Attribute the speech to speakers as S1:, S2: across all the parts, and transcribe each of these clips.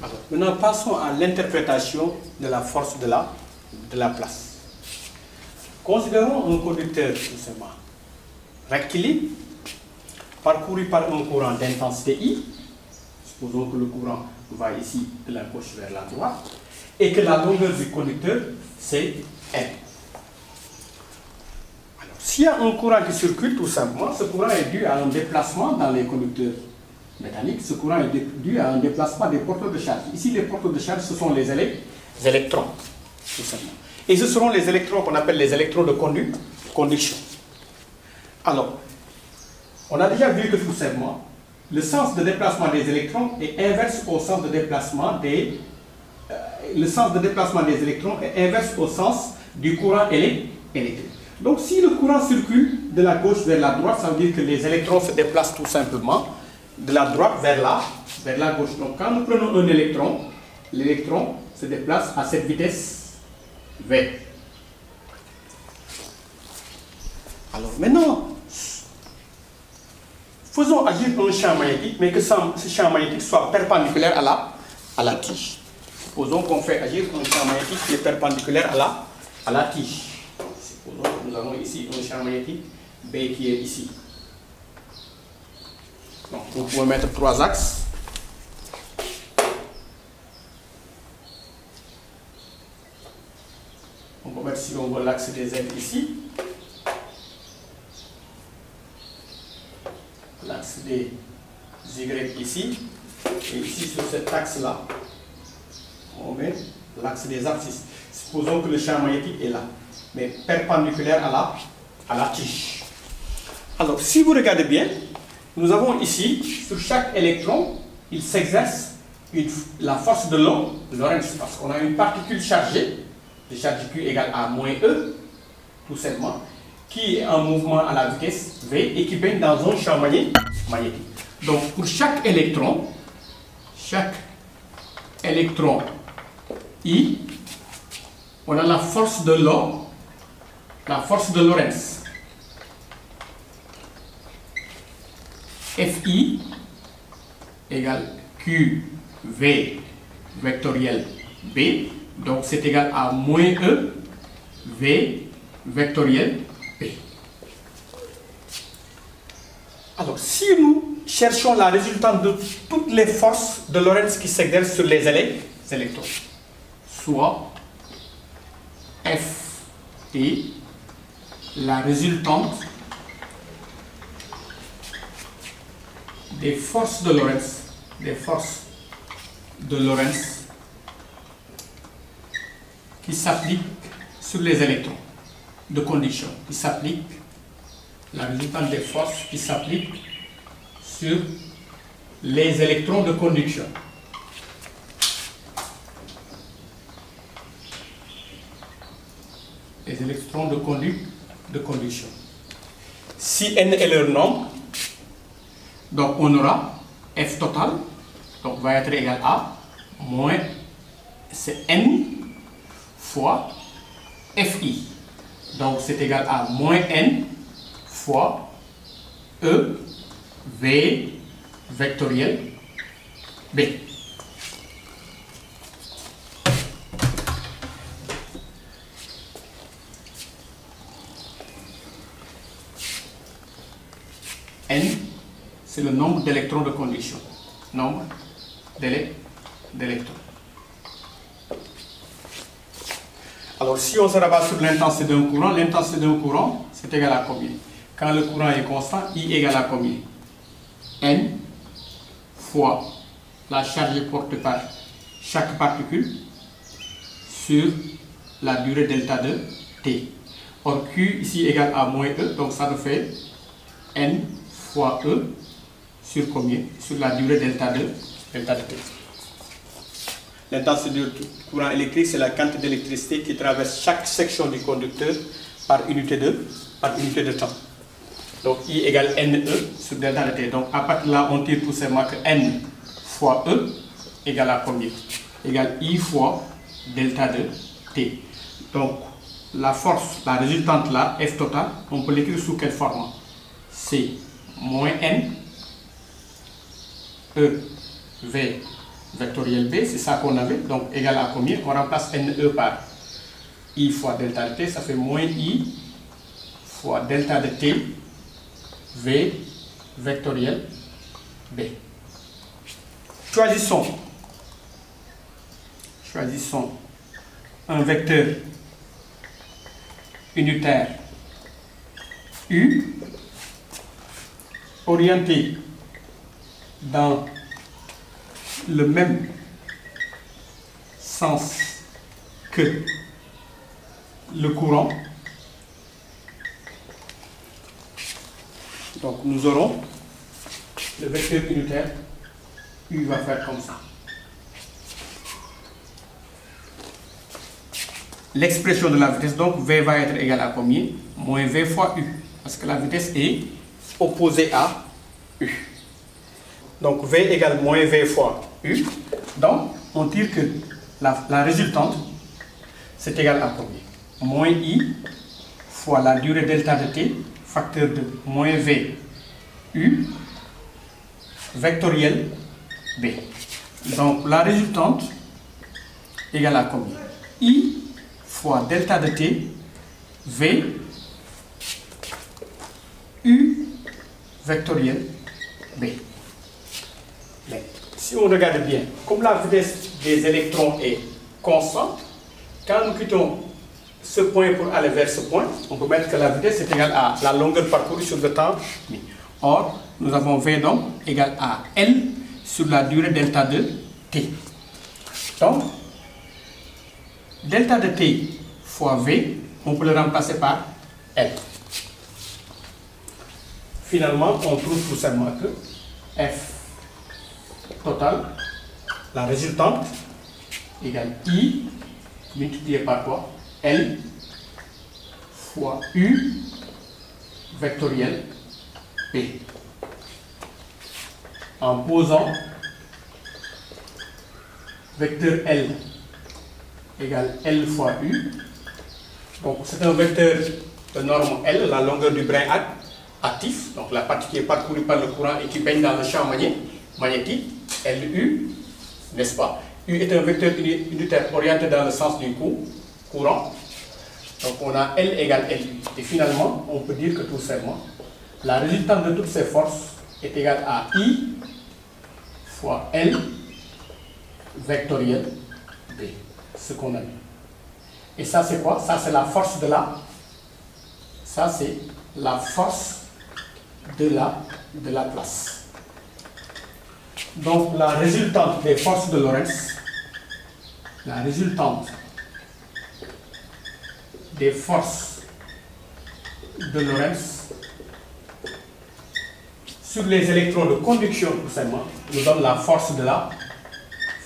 S1: Alors, maintenant, passons à l'interprétation de la force de la place. Considérons un conducteur, tout simplement, rectiligne, parcouru par un courant d'intensité I. Supposons que le courant va ici de la gauche vers la droite et que la longueur du conducteur, c'est N. Alors, s'il y a un courant qui circule, tout simplement, ce courant est dû à un déplacement dans les conducteurs métalliques. Ce courant est dû à un déplacement des porteurs de charge. Ici, les porteurs de charge, ce sont les électrons, tout simplement. Et ce seront les électrons qu'on appelle les électrons de conduction. Alors, on a déjà vu que tout simplement, le sens de déplacement des électrons est inverse au sens de déplacement des... le sens de déplacement des électrons est inverse au sens du courant électrique. Donc, si le courant circule de la gauche vers la droite, ça veut dire que les électrons se déplacent tout simplement de la droite vers la gauche. Donc, quand nous prenons un électron, l'électron se déplace à cette vitesse V. Alors maintenant, faisons agir un champ magnétique, mais que ce champ magnétique soit perpendiculaire à la tige. Supposons qu'on fait agir un champ magnétique qui est perpendiculaire à la tige. Supposons que nous avons ici un champ magnétique B qui est ici. Donc nous pouvons mettre 3 axes. On peut mettre, si on veut, l'axe des Z ici. L'axe des Y ici. Et ici, sur cet axe-là, on met l'axe des abscisses. Supposons que le champ magnétique est là, mais perpendiculaire à la tige. Alors, si vous regardez bien, nous avons ici, sur chaque électron, il s'exerce la force de Lorentz, parce qu'on a une particule chargée, de charge Q égale à moins E, tout simplement, qui est en mouvement à la vitesse V et qui baigne dans un champ magnétique. Donc, pour chaque électron I, on a la force de Lorentz. Fi égale QV vectoriel B. Donc, c'est égal à moins E V vectoriel B. Alors, si nous cherchons la résultante de toutes les forces de Lorentz qui s'exercent sur les électrons, soit F est la résultante des forces de Lorentz, qui s'appliquent sur les électrons de conduction, la résultante des forces qui s'appliquent sur les électrons de conduction. Les électrons de conduction. Si n est leur nombre, donc on aura F total, donc va être égal à moins, c'est n fois Fi. Donc c'est égal à moins n fois E V vectoriel B. N, c'est le nombre d'électrons de conduction. Nombre d'électrons. Alors, si on se rabat sur l'intensité d'un courant, c'est égal à combien? Quand le courant est constant, I égale à combien? N fois la charge portée par chaque particule sur la durée delta de T. Or, Q ici égale à moins E, donc ça nous fait N fois E sur combien? Sur la durée delta de T. L'intensité du courant électrique, c'est la quantité d'électricité qui traverse chaque section du conducteur par unité de temps. Donc I égale NE sur delta de T. Donc à partir de là, on tire tout simplement que N fois E égale à combien? Égale I fois delta de T. Donc la force, la résultante là, F total, on peut l'écrire sous quelle forme? C'est moins N E V vectoriel B, c'est ça qu'on avait, donc égal à combien? On remplace NE par I fois delta de T, ça fait moins I fois delta de T, V vectoriel B. Choisissons un vecteur unitaire U orienté dans le même sens que le courant. Donc nous aurons le vecteur unitaire U va faire comme ça. L'expression de la vitesse, donc V va être égal à combien? Moins V fois U, parce que la vitesse est opposée à U. Donc V égale moins V fois U. Donc on tire que la résultante, c'est égal à combien? Moins I fois la durée delta de T, facteur de moins V U, vectoriel B. Donc la résultante égale à combien? I fois delta de T, V, U, vectoriel B. Mais si on regarde bien, comme la vitesse des électrons est constante, quand nous quittons ce point pour aller vers ce point, on peut mettre que la vitesse est égale à la longueur parcourue sur le temps. Or, nous avons V donc égale à L sur la durée delta de T. Donc, delta de T fois V, on peut le remplacer par L. Finalement, on trouve tout simplement que F total, la résultante, égale I multiplié par quoi? L fois U vectoriel P. En posant vecteur L égale L fois U. Donc c'est un vecteur de norme L, la longueur du brin actif, donc la partie qui est parcourue par le courant et qui baigne dans le champ magnétique, LU, n'est-ce pas? U est un vecteur unitaire orienté dans le sens du courant. Donc on a L égale LU. Et finalement, on peut dire que tout simplement, la résultante de toutes ces forces est égale à I fois L vectoriel B. Ce qu'on a vu. Et ça c'est quoi? Ça c'est la force de la... Ça c'est la force de la place. Donc la résultante des forces de Lorentz, la résultante des forces de Lorentz sur les électrons de conduction tout simplement nous donne la force de la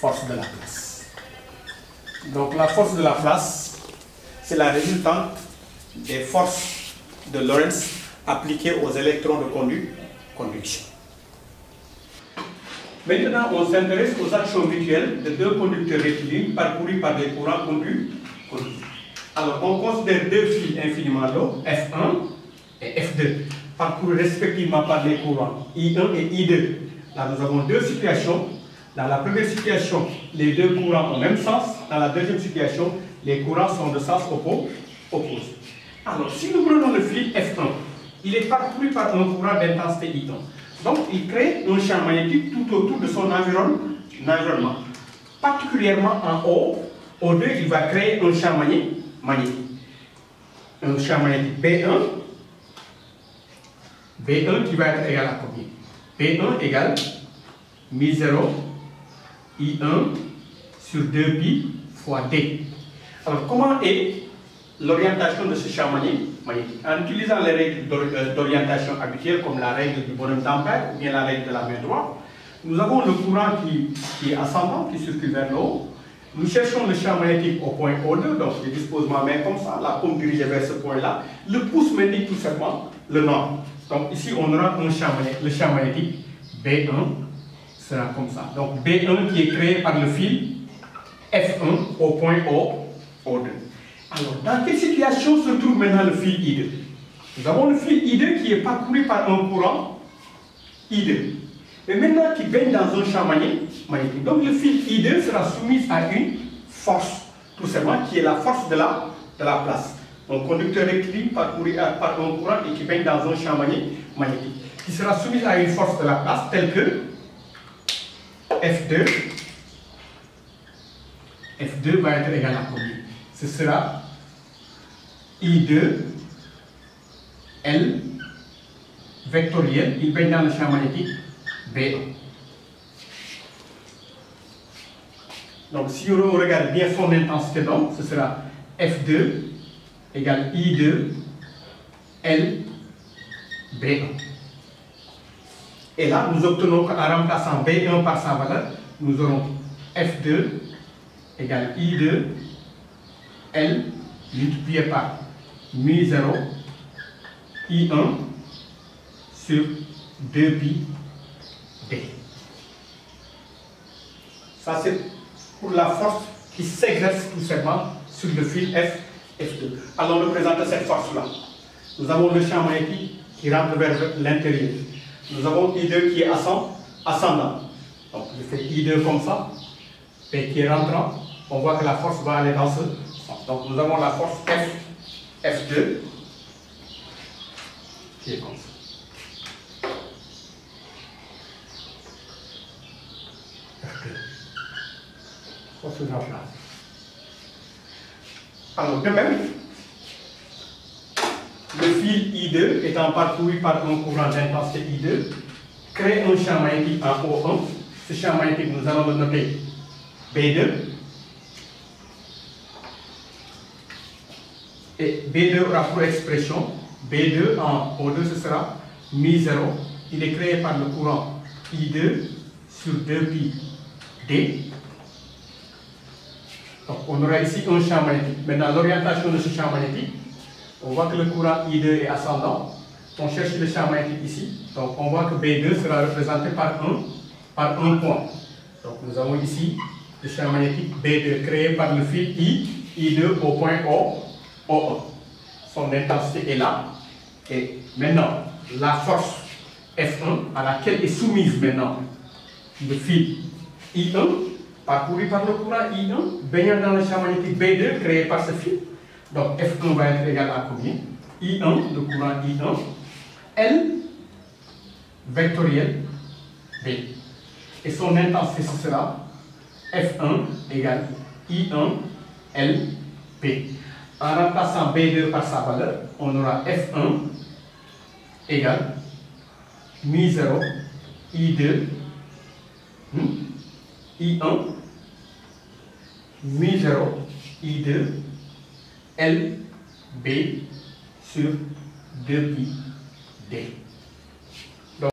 S1: place. Donc la force de la place, c'est la résultante des forces de Lorentz appliquées aux électrons de conduction. Maintenant, on s'intéresse aux actions mutuelles de deux conducteurs rectilignes parcourus par des courants conduits. Alors, on considère deux fils infiniment longs, F1 et F2, parcourus respectivement par les courants I1 et I2. Là, nous avons deux situations. Dans la première situation, les deux courants ont le même sens. Dans la deuxième situation, les courants sont de sens opposé. Alors, si nous prenons le fil F1, il est parcouru par un courant d'intensité I1. Donc, il crée un champ magnétique tout autour de son environnement. Particulièrement en haut, O2, il va créer un champ magnétique. Un champ magnétique B1 qui va être égal à combien? B1 égale μ0 I1 sur 2pi fois D. Alors, comment est l'orientation de ce champ magnétique? En utilisant les règles d'orientation habituelles comme la règle du bonhomme d'Ampère ou bien la règle de la main droite, nous avons le courant qui est ascendant, qui circule vers le haut. Nous cherchons le champ magnétique au point O2, donc je dispose ma main comme ça, la paume dirigée vers ce point-là. Le pouce m'indique tout simplement le nord. Donc ici, on aura un champ magnétique, le champ magnétique B1 sera comme ça. Donc B1 qui est créé par le fil F1 au point O2. Alors, dans quelle situation se trouve maintenant le fil I2? Nous avons le fil I2 qui est parcouru par un courant I2. et maintenant qui baigne dans un champ magnétique. Donc le fil I2 sera soumis à une force, tout simplement, qui est la force de la place. Un conducteur rectiligne parcouru par un courant et qui baigne dans un champ magnétique, qui sera soumis à une force de la place telle que F2. F2 va être égal à combien? Ce sera I2 L vectoriel, il baigne dans le champ magnétique B1. Donc si on regarde bien son intensité d'onde, ce sera F2 égale I2 L B1. Et là, nous obtenons qu'en remplaçant B1 par sa valeur, nous aurons F2 égale I2 L multiplié par mu0 I1 sur 2pi D. Ça c'est pour la force qui s'exerce tout simplement sur le fil F2. Allons représenter cette force-là. Nous avons le champ magnétique qui rentre vers l'intérieur. Nous avons I2 qui est ascendant. Donc je fais I2 comme ça, P qui est rentrant. On voit que la force va aller dans ce sens. Donc nous avons la force F2 qui est comme ça. F2. Force de la place. Alors de même, le fil I2 étant parcouru par un courant d'intensité I2 crée un champ magnétique en O1. Ce champ magnétique, nous allons le noter B2. Et B2 aura pour expression B2 en O2, ce sera mu0. Il est créé par le courant I2 sur 2pi D. Donc on aura ici un champ magnétique. Maintenant, l'orientation de ce champ magnétique, on voit que le courant I2 est ascendant. On cherche le champ magnétique ici. Donc on voit que B2 sera représenté par un point. Donc nous avons ici le champ magnétique B2 créé par le fil I2 au point O1. Son intensité est là. Et maintenant, la force F1 à laquelle est soumise maintenant le fil I1, parcouru par le courant I1, baignant dans le champ magnétique B2 créé par ce fil. Donc F1 va être égal à combien? I1, le courant I1, L vectoriel B. Et son intensité, ce sera F1 égale I1 L B. En remplaçant B2 par sa valeur, on aura F1 égale mu0 I2 I1 mu0 I2 L B sur 2pi D.